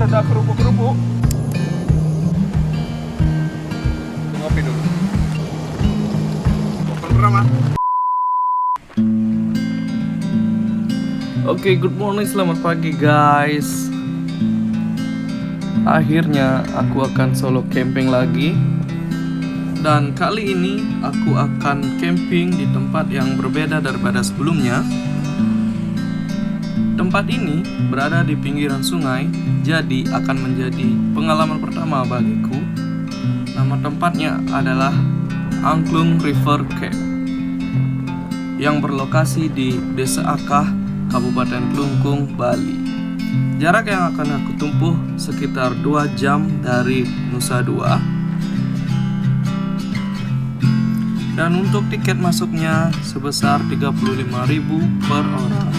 ada kerupuk-kerupuk. Ngopi dulu. Open drama. Oke, good morning, selamat pagi guys. Akhirnya aku akan solo camping lagi. Dan kali ini aku akan camping di tempat yang berbeda daripada sebelumnya. Tempat ini berada di pinggiran sungai, jadi akan menjadi pengalaman pertama bagiku. Nama tempatnya adalah Angklung River Camp yang berlokasi di Desa Akah, Kabupaten Klungkung, Bali. Jarak yang akan aku tempuh sekitar 2 jam dari Nusa Dua. Dan untuk tiket masuknya sebesar 35.000 per orang.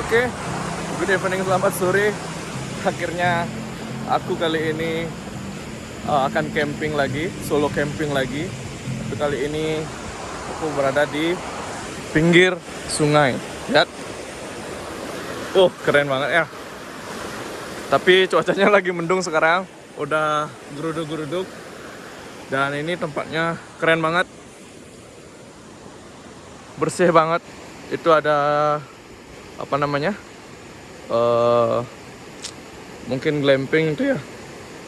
Oke, good evening, selamat sore. Akhirnya aku kali ini akan camping lagi, solo camping lagi. Tapi kali ini aku berada di pinggir sungai. Lihat, keren banget ya. Tapi cuacanya lagi mendung sekarang, udah geruduk-geruduk. Dan ini tempatnya keren banget, bersih banget. Itu ada apa namanya, mungkin glamping itu ya.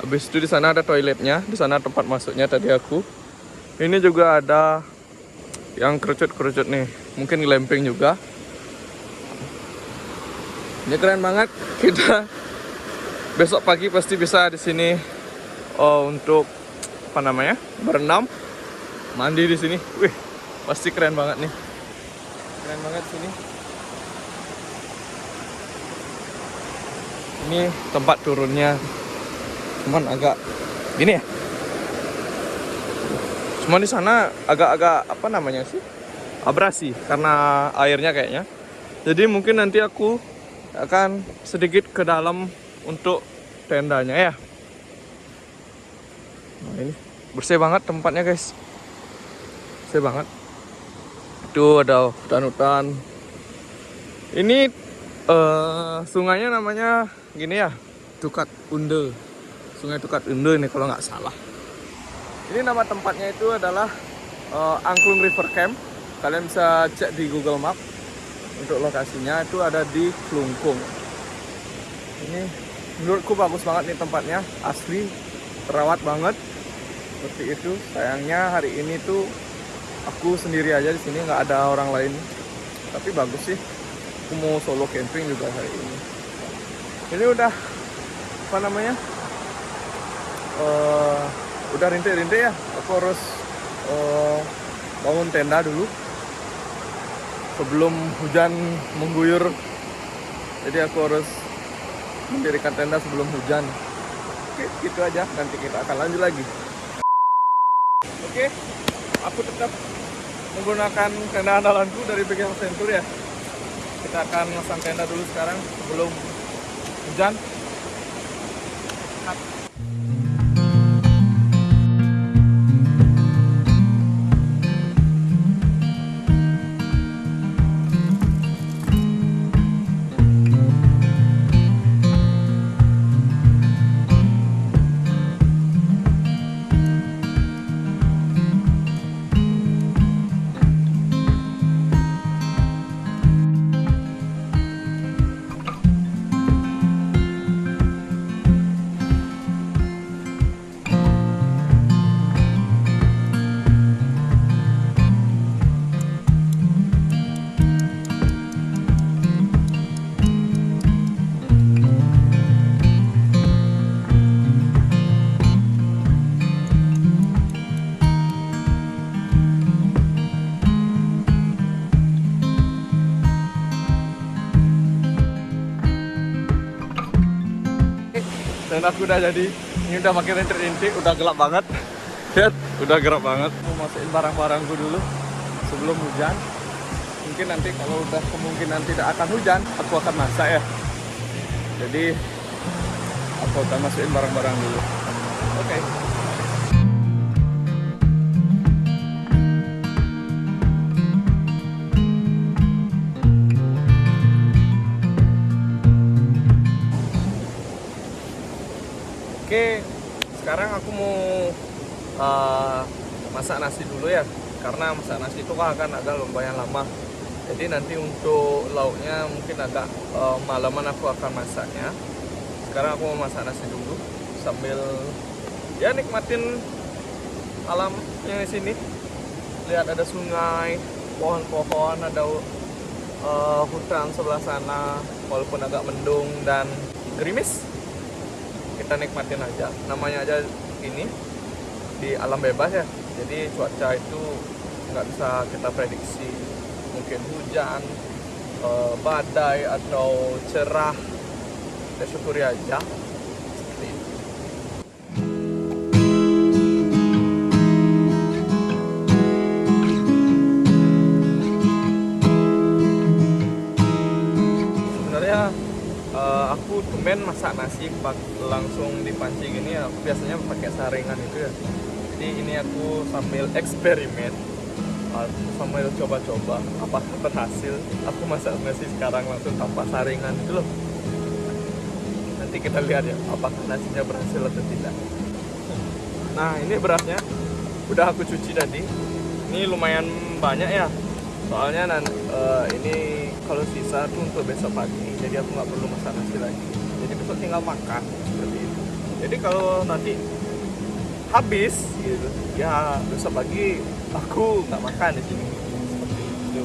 Habis itu di sana ada toiletnya, di sana tempat masuknya tadi aku. Ini juga ada yang kerucut-kerucut nih, mungkin glamping juga. Ini keren banget. Kita besok pagi pasti bisa di sini untuk apa namanya, berenam, mandi di sini. Wih, pasti keren banget nih, keren banget sini. Ini tempat turunnya, cuman agak gini ya. Cuma di sana agak-agak apa namanya sih, abrasi karena airnya kayaknya. Jadi mungkin nanti aku akan sedikit ke dalam untuk tendanya ya. Nah, ini bersih banget tempatnya guys, bersih banget. Itu ada hutan-hutan. Ini sungainya namanya gini ya, Tukat Unde. Sungai Tukat Unde ini kalau nggak salah. Ini nama tempatnya itu adalah Angklung River Camp. Kalian bisa cek di Google Map untuk lokasinya, itu ada di Klungkung. Ini menurutku bagus banget nih tempatnya, asli, terawat banget. Seperti itu. Sayangnya hari ini tuh aku sendiri aja di sini, nggak ada orang lain. Tapi bagus sih. Aku mau solo camping juga hari ini. Ini udah apa namanya, udah rintik-rintik ya. Aku harus bangun tenda dulu sebelum hujan mengguyur. Jadi aku harus mendirikan tenda sebelum hujan. Oke, gitu aja. Nanti kita akan lanjut lagi. Oke, aku tetap menggunakan tenda andalanku dari Big Century ya. Kita akan masang tenda dulu sekarang sebelum hujan. Dan aku udah jadi, ini udah pakai rintik-rintik, udah gelap banget. Lihat, udah gelap banget. Mau masukin barang-barangku dulu sebelum hujan. Mungkin nanti kalau udah kemungkinan tidak akan hujan, aku akan masak ya. Jadi aku akan masukin barang-barang dulu. Oke. Oke, sekarang aku mau masak nasi dulu ya. Karena masak nasi itu akan agak lumayan lama. Jadi nanti untuk lauknya mungkin agak malaman aku akan masaknya. Sekarang aku mau masak nasi dulu sambil ya nikmatin alam yang di sini. Lihat ada sungai, pohon-pohon, ada hutan sebelah sana. Walaupun agak mendung dan gerimis, kita nikmatin aja. Namanya aja ini di alam bebas ya. Jadi cuaca itu nggak bisa kita prediksi. Mungkin hujan, badai atau cerah. Kita syukuri aja. Seperti itu. Sebenarnya aku tumben masak nasi langsung dipancing gini ya. Aku biasanya pakai saringan itu ya. Jadi ini aku sambil eksperimen, sambil coba-coba apakah berhasil. Aku masak nasi sekarang langsung tanpa saringan itu loh. Nanti kita lihat ya apakah nasinya berhasil atau tidak. Nah ini berasnya udah aku cuci tadi. Ini lumayan banyak ya. Soalnya ini kalau sisa tuh untuk besok pagi. Jadi aku nggak perlu masak nasi lagi. Jadi besok tinggal makan seperti itu. Jadi kalau nanti habis gitu ya, besok pagi aku nggak makan di sini seperti itu.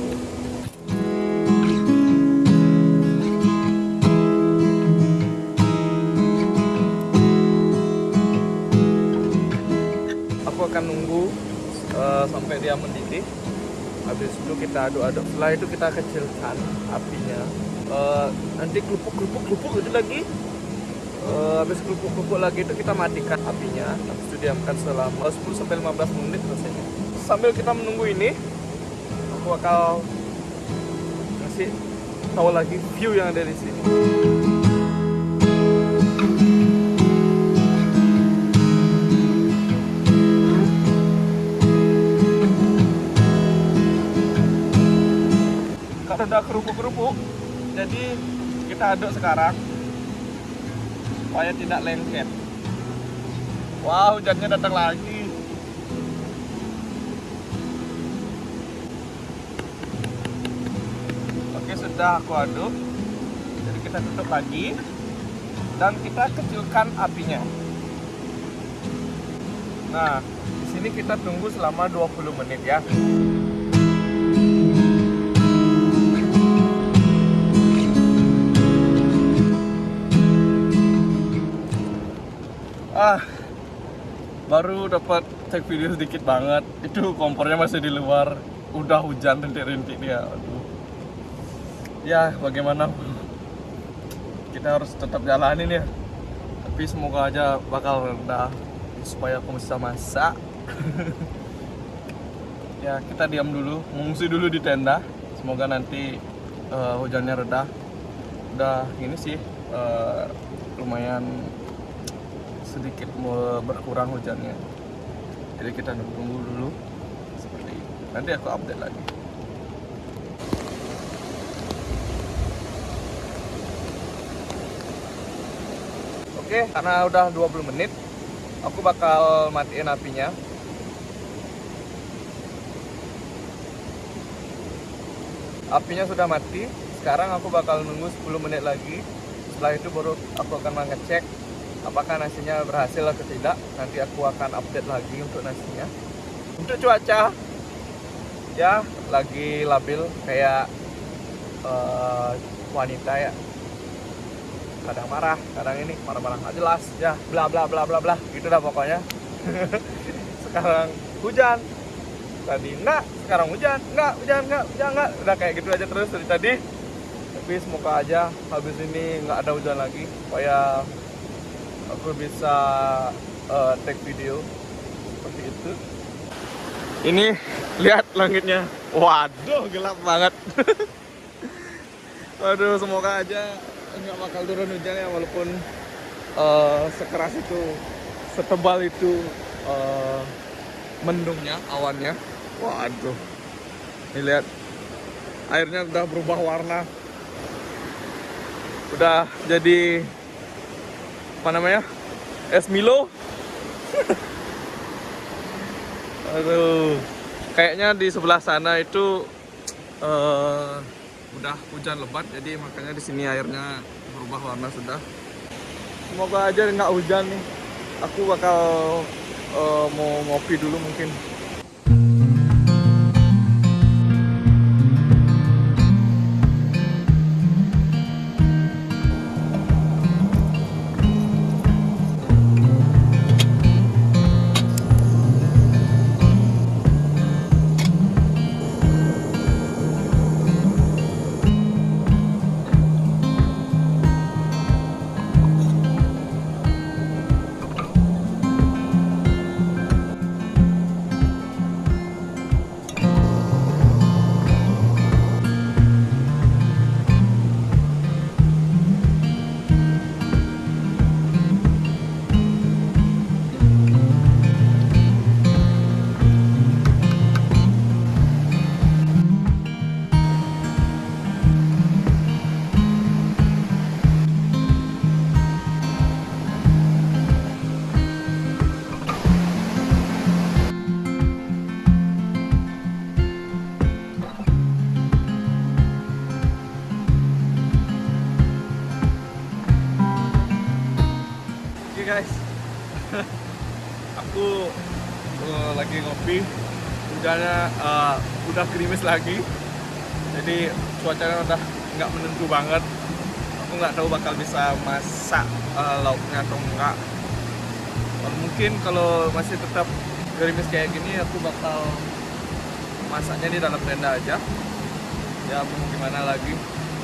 Aku akan nunggu sampai dia mendidih. Habis itu kita aduk-aduk. Setelah itu kita kecilkan apinya. Nanti kelupuk itu lagi. Habis kelupuk lagi itu kita matikan apinya. Habis itu diamkan selama 10-15 menit rasanya. Sambil kita menunggu ini, aku bakal kasih tahu lagi view yang ada di sini. Kalau udah kerupuk-kerupuk, jadi kita aduk sekarang supaya tidak lengket. Wah, hujannya datang lagi. Oke, sudah aku aduk. Jadi kita tutup lagi dan kita kecilkan apinya. Nah, di sini kita tunggu selama 20 menit ya. Baru dapat take video sedikit banget. Itu kompornya masih di luar. Udah hujan rintik-rintik dia. Aduh. Ya bagaimana, kita harus tetap jalanin ya. Tapi semoga aja bakal reda supaya aku bisa masak. Ya kita diam dulu, mengungsi dulu di tenda. Semoga nanti hujannya reda. Udah ini sih lumayan sedikit berkurang hujannya. Jadi kita tunggu dulu seperti itu. Nanti aku update lagi. Oke, karena udah 20 menit, aku bakal matiin apinya. Apinya sudah mati. Sekarang aku bakal nunggu 10 menit lagi. Setelah itu baru aku akan mengecek apakah nasinya berhasil atau tidak. Nanti aku akan update lagi untuk nasinya. Untuk cuaca, ya lagi labil kayak wanita ya. Kadang marah, kadang ini marah-marah nggak jelas, ya bla bla bla bla bla, gitu dah pokoknya. Sekarang hujan, tadi enggak, sekarang hujan, enggak, udah kayak gitu aja terus dari tadi. Tapi semoga aja habis ini nggak ada hujan lagi, supaya aku bisa take video seperti itu. Ini lihat langitnya, waduh gelap banget. Waduh, semoga aja nggak bakal turun hujan ya, walaupun sekeras itu, setebal itu mendungnya, awannya. Waduh, ini lihat airnya udah berubah warna, udah jadi apa namanya, es Milo. Aduh, kayaknya di sebelah sana itu udah hujan lebat, jadi makanya di sini airnya berubah warna sudah. Semoga aja nggak hujan nih. Aku bakal mau ngopi dulu mungkin. Oke guys, aku lagi ngopi, hujannya udah gerimis lagi, jadi cuacanya udah nggak menentu banget. Aku nggak tahu bakal bisa masak lauknya atau enggak. Mungkin kalau masih tetap gerimis kayak gini, aku bakal masaknya di dalam tenda aja. Ya mau gimana lagi,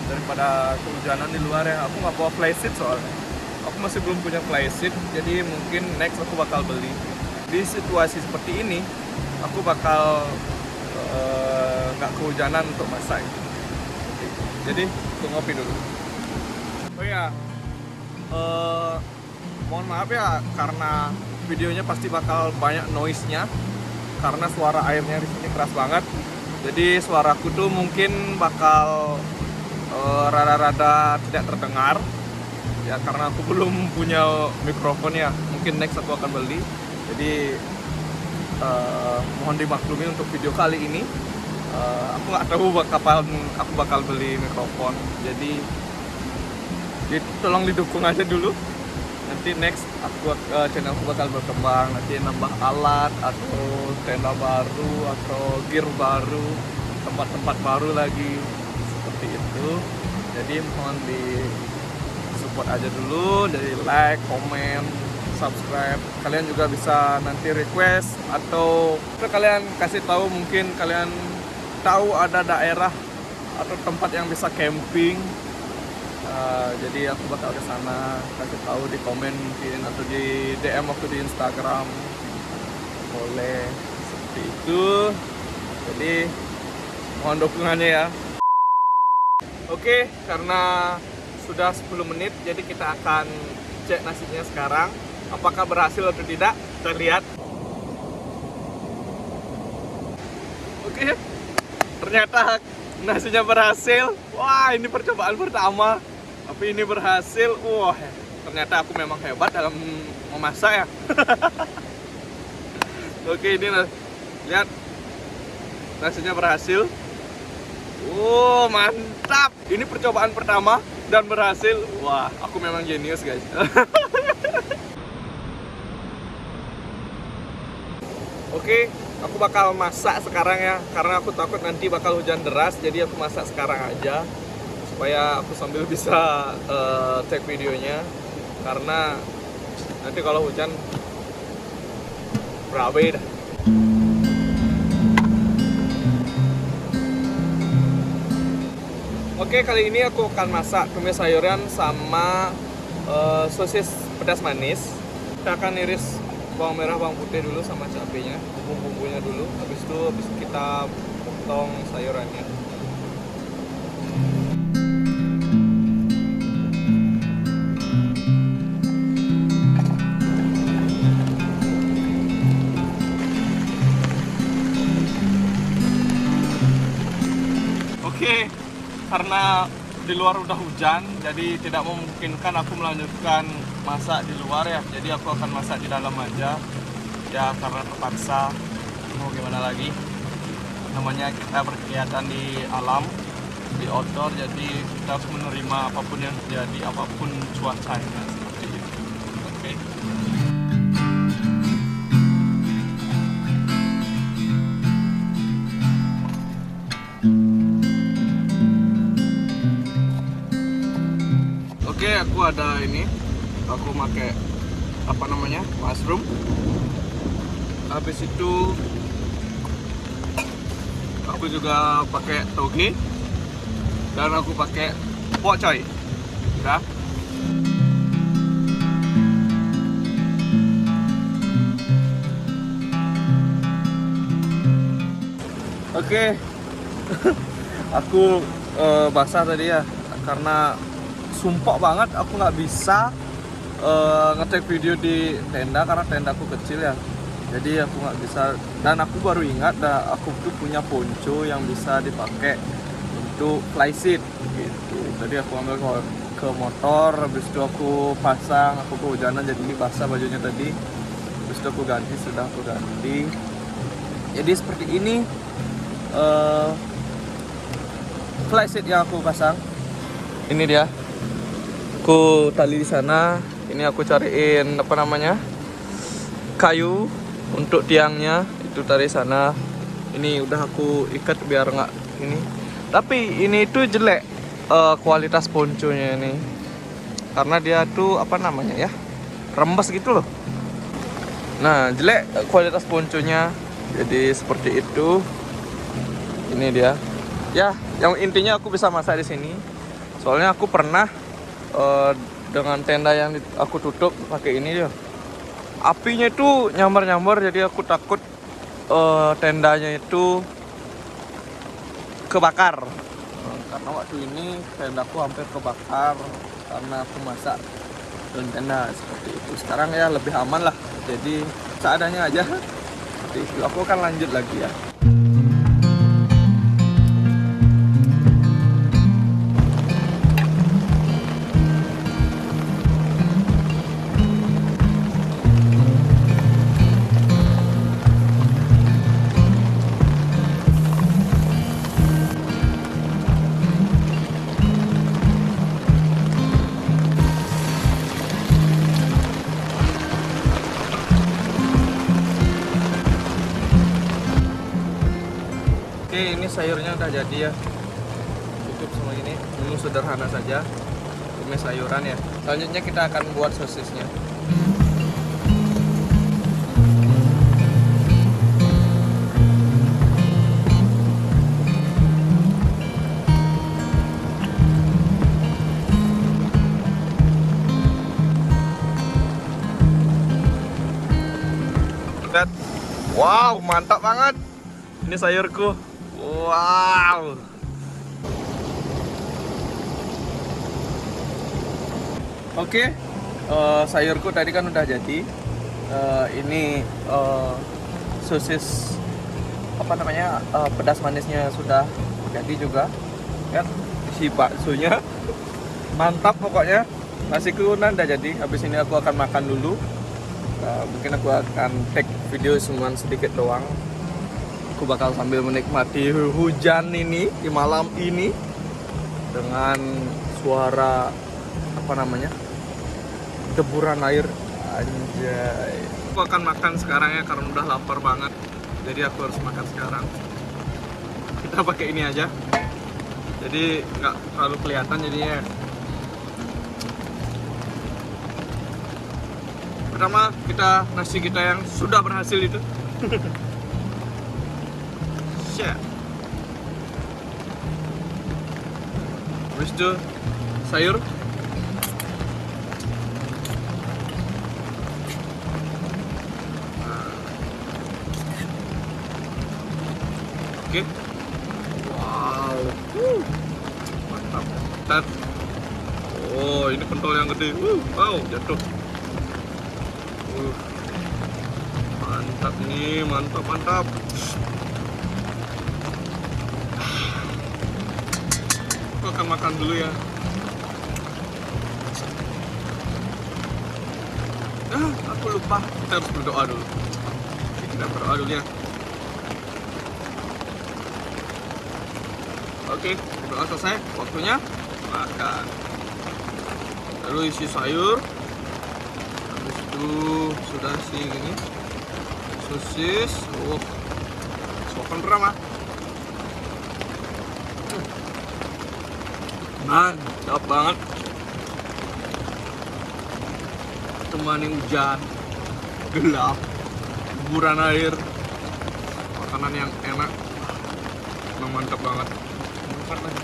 daripada kehujanan di luar ya. Aku nggak bawa flysheet soalnya. Aku masih belum punya flysheet, jadi mungkin next aku bakal beli. Di situasi seperti ini, aku bakal nggak kehujanan untuk masak. Jadi tunggu ngopi dulu. Oh ya, mohon maaf ya karena videonya pasti bakal banyak noise-nya, karena suara airnya di sini keras banget. Jadi suaraku tuh mungkin bakal rada-rada tidak terdengar. Ya karena aku belum punya mikrofon ya, mungkin next aku akan beli. Jadi mohon dimaklumi untuk video kali ini. Aku nggak tahu kapan aku bakal beli mikrofon. Jadi tolong didukung aja dulu. Nanti next channelku bakal berkembang. Nanti nambah alat atau tenda baru atau gear baru, tempat-tempat baru lagi seperti itu. Jadi mohon di support aja dulu dari like, komen, subscribe. Kalian juga bisa nanti request atau kalian kasih tahu, mungkin kalian tahu ada daerah atau tempat yang bisa camping. Jadi aku bakal ke sana, kasih tahu di komen mungkin atau di DM aku di Instagram. Boleh seperti itu. Jadi mohon dukungannya ya. Oke, karena sudah 10 menit, jadi kita akan cek nasinya sekarang. Apakah berhasil atau tidak, kita lihat. Oke, ternyata nasinya berhasil. Wah, ini percobaan pertama, tapi ini berhasil. Wah, ternyata aku memang hebat dalam memasak ya. Oke, ini lihat, nasinya berhasil. Mantap. Ini percobaan pertama dan berhasil. Wah, aku memang jenius guys. Oke, aku bakal masak sekarang ya, karena aku takut nanti bakal hujan deras. Jadi aku masak sekarang aja supaya aku sambil bisa take videonya. Karena nanti kalau hujan berabe dah. Oke, kali ini aku akan masak tumis sayuran sama sosis pedas manis. Kita akan iris bawang merah, bawang putih dulu sama cabenya, bumbu-bumbunya dulu. Habis itu kita potong sayurannya. Oke, karena di luar udah hujan, jadi tidak memungkinkan aku melanjutkan masak di luar ya. Jadi aku akan masak di dalam aja. Ya karena terpaksa, mau gimana lagi. Namanya kita berkegiatan di alam, di outdoor, jadi kita harus menerima apapun yang terjadi, apapun cuacanya seperti itu. Oke. Oke, aku ada ini. Aku pakai apa namanya? Mushroom. Habis itu aku juga pakai toge dan aku pakai pok choy. Udah. Oke. Aku basah tadi ya karena sumpah banget aku nggak bisa ngetek video di tenda karena tendaku kecil ya, jadi aku nggak bisa. Dan aku baru ingat aku tuh punya ponco yang bisa dipakai untuk flyseat gitu. Jadi aku ambil ke motor, habis itu aku pasang, aku kehujanan jadi basah bajunya tadi. Habis itu aku ganti, sudah aku ganti. Jadi seperti ini flyseat yang aku pasang. Ini dia. Aku tali di sana. Ini aku cariin apa namanya, kayu untuk tiangnya. Itu tali sana. Ini udah aku ikat biar nggak ini. Tapi ini tuh jelek kualitas ponconya ini, karena dia tuh apa namanya ya, rembes gitu loh. Nah jelek kualitas ponconya. Jadi seperti itu. Ini dia. Ya, yang intinya aku bisa masak di sini. Soalnya aku pernah dengan tenda yang aku tutup pakai ini ya, apinya itu nyambar-nyambar, jadi aku takut tendanya itu kebakar. Karena waktu ini tendaku hampir kebakar karena aku masak dalam tenda seperti itu. Sekarang ya lebih aman lah, jadi seadanya aja. Seperti itu. Aku akan lanjut lagi ya. Oke, ini sayurnya udah jadi ya. Cukup sama ini. Menu sederhana saja. Tumis sayuran ya. Selanjutnya kita akan buat sosisnya. Lihat. Wow, mantap banget. Ini sayurku. Wow. Oke, sayurku tadi kan udah jadi. Ini sosis apa namanya, pedas manisnya sudah jadi juga. Kan isi baksonya mantap pokoknya. Nasiku udah jadi. Habis ini aku akan makan dulu. Mungkin aku akan take video cuma sedikit doang. Aku bakal sambil menikmati hujan ini di malam ini dengan suara apa namanya, deburan air. Anjay. Aku akan makan sekarang ya karena udah lapar banget. Jadi aku harus makan sekarang. Kita pakai ini aja. Jadi nggak terlalu kelihatan jadinya. Pertama kita nasi kita yang sudah berhasil itu. Habis itu sayur. Oke. Wow. Mantap. Tet. Oh, ini pentol yang gede. Wow, jatuh. Mantap nih, mantap. Aku akan makan dulu ya. Aku lupa. Kita harus berdoa dulu. Kita berdoa dulu ya. Oke, berdoa selesai. Waktunya makan. Lalu isi sayur. Habis itu sudah sih gini. Sosis. Sopan drama. Mantap banget. Temani hujan, gelap, guguran air, makanan yang enak, memang mantap banget. Makan lagi.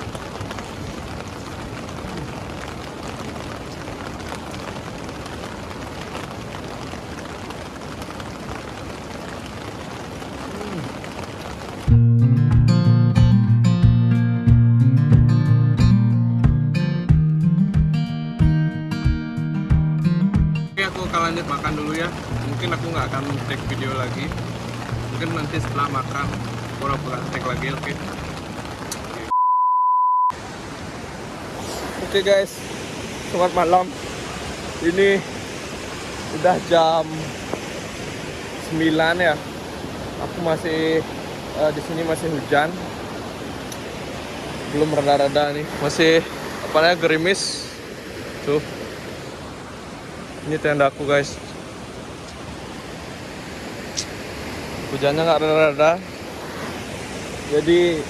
Aku akan lanjut makan dulu ya. Mungkin aku nggak akan take video lagi. Mungkin nanti setelah makan pura-pura take lagi. Oke guys, selamat malam. Ini udah jam 9 ya. Aku masih di sini masih hujan. Belum reda-reda nih. Masih apa namanya, gerimis. Tuh. Ini tenda aku guys. Hujannya nggak reda-reda. Jadi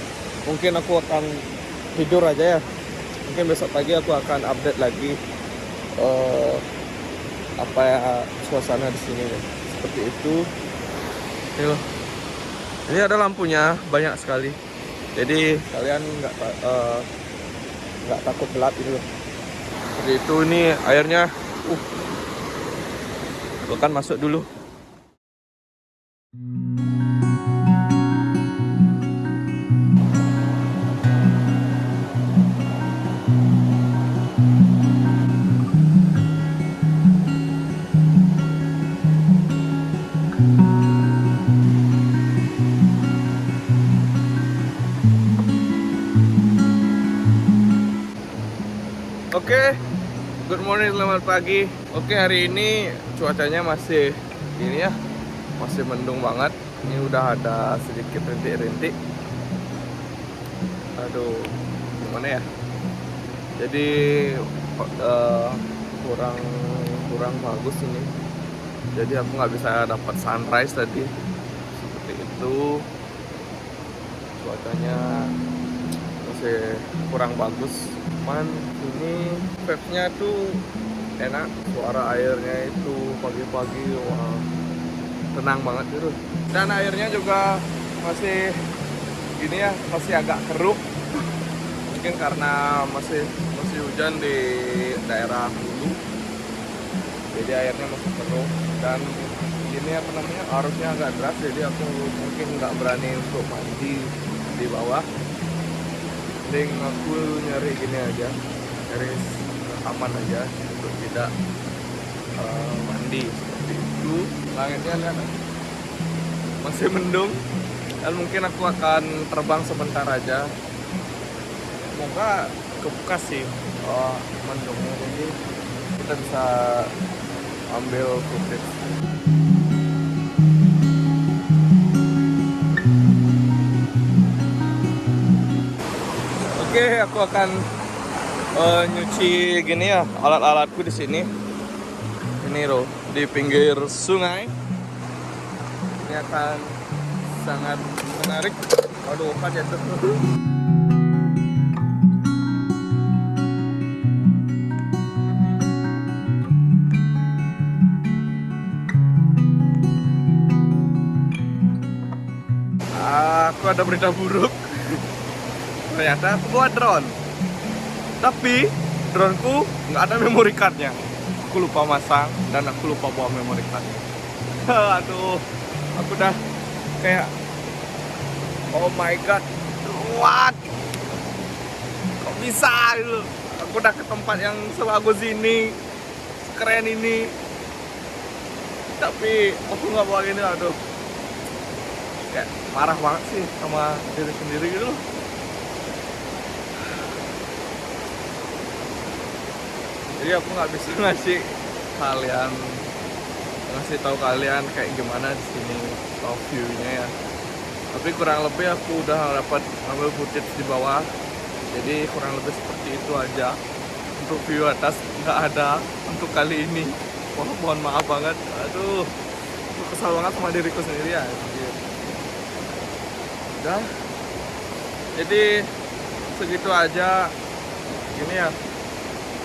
mungkin aku akan tidur aja ya. Mungkin besok pagi aku akan update lagi apa ya suasana di sini ya. Seperti itu. Ini ada lampunya banyak sekali. Jadi kalian nggak takut gelap ini loh. Seperti itu. Ini airnya. Aku akan masuk dulu. Oke, good morning, selamat pagi. Oke, hari ini cuacanya masih ini ya, masih mendung banget. Ini udah ada sedikit rintik-rintik. Aduh, gimana ya? Jadi kurang bagus ini. Jadi aku nggak bisa dapat sunrise tadi. Seperti itu. Cuacanya masih kurang bagus. Cuman ini vibe-nya tuh enak, suara airnya itu pagi-pagi, wah, tenang banget gitu. Dan airnya juga masih ini ya, masih agak keruh. Mungkin karena masih hujan di daerah hulu, jadi airnya masih keruh. Dan ini apa namanya, arusnya agak deras, jadi aku mungkin nggak berani untuk mandi di bawah. Mending aku nyari gini aja, nyari aman aja untuk tidak mandi. Seperti itu. Langitnya lihat masih mendung, dan mungkin aku akan terbang sebentar aja. Semoga kebuka sih mendungnya, jadi kita bisa ambil footage. Oke, aku akan nyuci gini ya, alat-alatku di sini. Ini loh, di pinggir sungai. Ini akan sangat menarik. Aduh, apa jatuh. Aku ada berita buruk. Ternyata aku bawa drone, tapi droneku nggak ada memory cardnya. Aku lupa masang dan aku lupa bawa memory cardnya. Aduh, aku udah kayak Oh my god, what? Kok bisa gitu? Aku udah ke tempat yang sebagus ini, keren ini, tapi aku nggak bawa ini. Aduh, kayak marah banget sih sama diri sendiri gitu loh. Jadi aku nggak bisa ngasih tahu kalian kayak gimana di sini top view-nya ya. Tapi kurang lebih aku udah dapat ambil footage di bawah. Jadi kurang lebih seperti itu aja. Untuk view atas nggak ada untuk kali ini. Mohon maaf banget. Aduh, aku kesal banget sama diriku sendiri ya. Udah. Jadi segitu aja. Gini ya,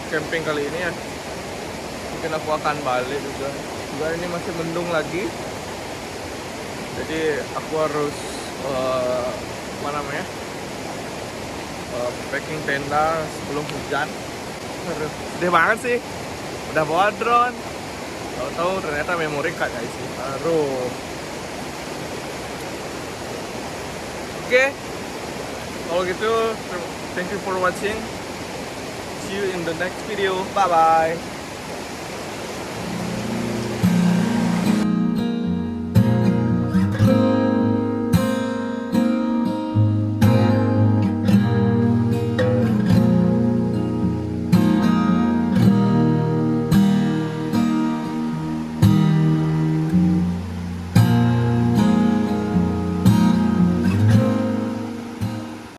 camping kali ini ya. Mungkin aku akan balik juga. Juga ini masih mendung lagi. Jadi aku harus apa namanya? Packing tenda sebelum hujan. Sedih banget sih. Udah bawa drone, tahu-tahu ternyata memory card guys sih. Aduh. Oke. Kalau gitu, thank you for watching. See you in the next video. Bye bye.